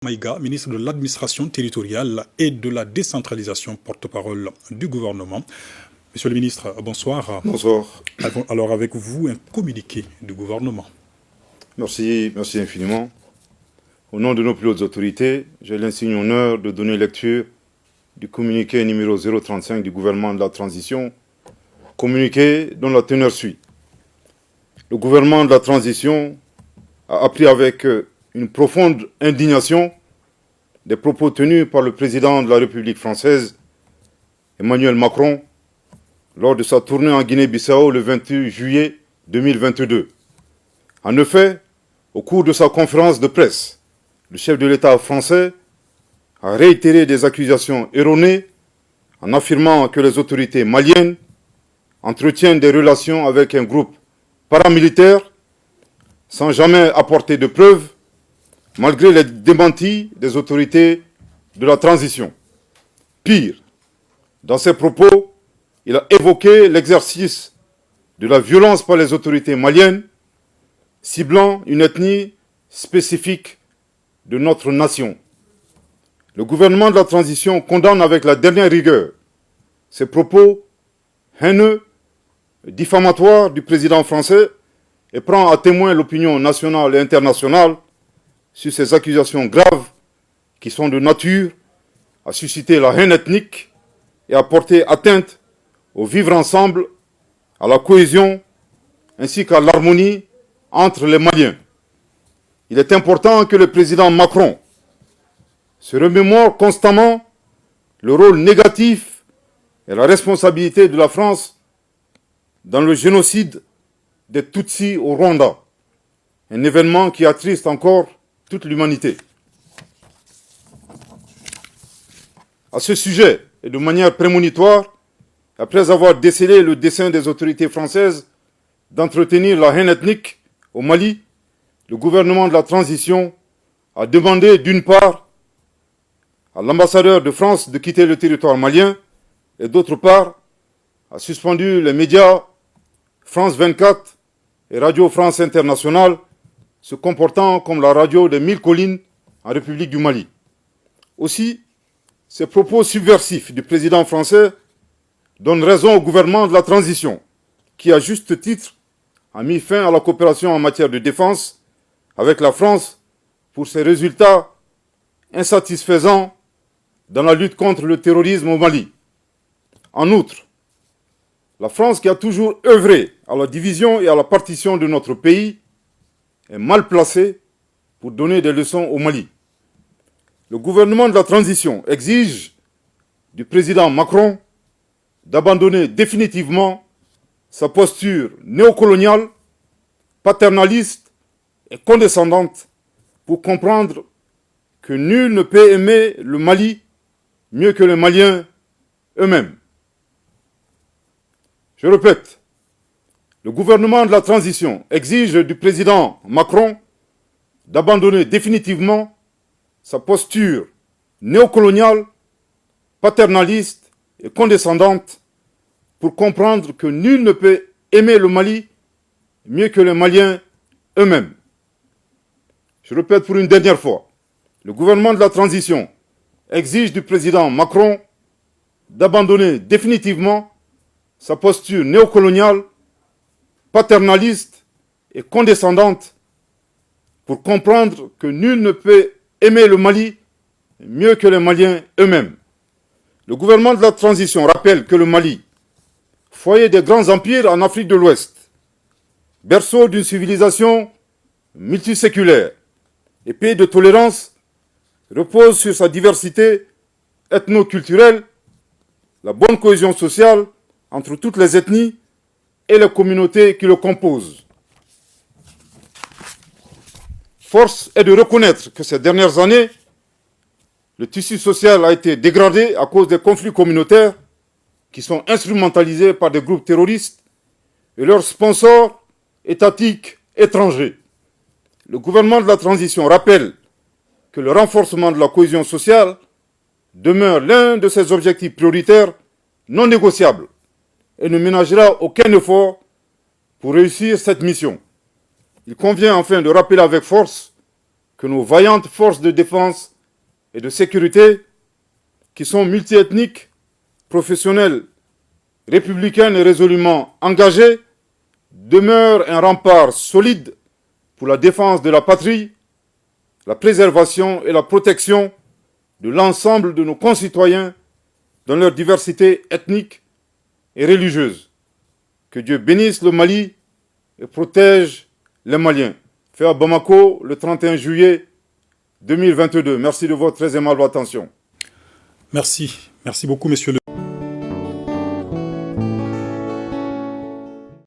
Maïga, ministre de l'Administration territoriale et de la décentralisation, porte-parole du gouvernement. Monsieur le ministre, bonsoir. Bonsoir. Alors avec vous, un communiqué du gouvernement. Merci infiniment. Au nom de nos plus hautes autorités, j'ai l'insigne honneur de donner lecture du communiqué numéro 035 du gouvernement de la transition, communiqué dont la teneur suit. Le gouvernement de la transition a appris avec une profonde indignation des propos tenus par le président de la République française, Emmanuel Macron, lors de sa tournée en Guinée-Bissau le 28 juillet 2022. En effet, au cours de sa conférence de presse, le chef de l'État français a réitéré des accusations erronées en affirmant que les autorités maliennes entretiennent des relations avec un groupe paramilitaire sans jamais apporter de preuves, malgré les démentis des autorités de la transition. Pire, dans ses propos, il a évoqué l'exercice de la violence par les autorités maliennes, ciblant une ethnie spécifique de notre nation. Le gouvernement de la transition condamne avec la dernière rigueur ces propos haineux, diffamatoires du président français et prend à témoin l'opinion nationale et internationale sur ces accusations graves qui sont de nature à susciter la haine ethnique et à porter atteinte au vivre ensemble, à la cohésion ainsi qu'à l'harmonie entre les Maliens. Il est important que le président Macron se remémore constamment le rôle négatif et la responsabilité de la France dans le génocide des Tutsis au Rwanda, un événement qui attriste encore toute l'humanité. À ce sujet, et de manière prémonitoire, après avoir décelé le dessein des autorités françaises d'entretenir la haine ethnique au Mali, le gouvernement de la transition a demandé d'une part à l'ambassadeur de France de quitter le territoire malien et d'autre part a suspendu les médias France 24 et Radio France Internationale se comportant comme la radio des 1000 collines en République du Mali. Aussi, ces propos subversifs du président français donnent raison au gouvernement de la transition, qui à juste titre a mis fin à la coopération en matière de défense avec la France pour ses résultats insatisfaisants dans la lutte contre le terrorisme au Mali. En outre, la France, qui a toujours œuvré à la division et à la partition de notre pays, est mal placée pour donner des leçons au Mali. Le gouvernement de la transition exige du président Macron d'abandonner définitivement sa posture néocoloniale, paternaliste et condescendante pour comprendre que nul ne peut aimer le Mali mieux que les Maliens eux-mêmes. Je répète, le gouvernement de la transition exige du président Macron d'abandonner définitivement sa posture néocoloniale, paternaliste et condescendante pour comprendre que nul ne peut aimer le Mali mieux que les Maliens eux-mêmes. Je répète pour une dernière fois, le gouvernement de la transition exige du président Macron d'abandonner définitivement sa posture néocoloniale, paternaliste et condescendante pour comprendre que nul ne peut aimer le Mali mieux que les Maliens eux-mêmes. Le gouvernement de la transition rappelle que le Mali, foyer des grands empires en Afrique de l'Ouest, berceau d'une civilisation multiséculaire et pays de tolérance, repose sur sa diversité ethno-culturelle, la bonne cohésion sociale entre toutes les ethnies et les communautés qui le composent. Force est de reconnaître que ces dernières années, le tissu social a été dégradé à cause des conflits communautaires qui sont instrumentalisés par des groupes terroristes et leurs sponsors étatiques étrangers. Le gouvernement de la transition rappelle que le renforcement de la cohésion sociale demeure l'un de ses objectifs prioritaires non négociables et ne ménagera aucun effort pour réussir cette mission. Il convient enfin de rappeler avec force que nos vaillantes forces de défense et de sécurité, qui sont multiethniques, professionnelles, républicaines et résolument engagées, demeurent un rempart solide pour la défense de la patrie, la préservation et la protection de l'ensemble de nos concitoyens dans leur diversité ethnique et religieuse. Que Dieu bénisse le Mali et protège les Maliens. Fait à Bamako le 31 juillet 2022. Merci de votre très aimable attention. Merci beaucoup, monsieur le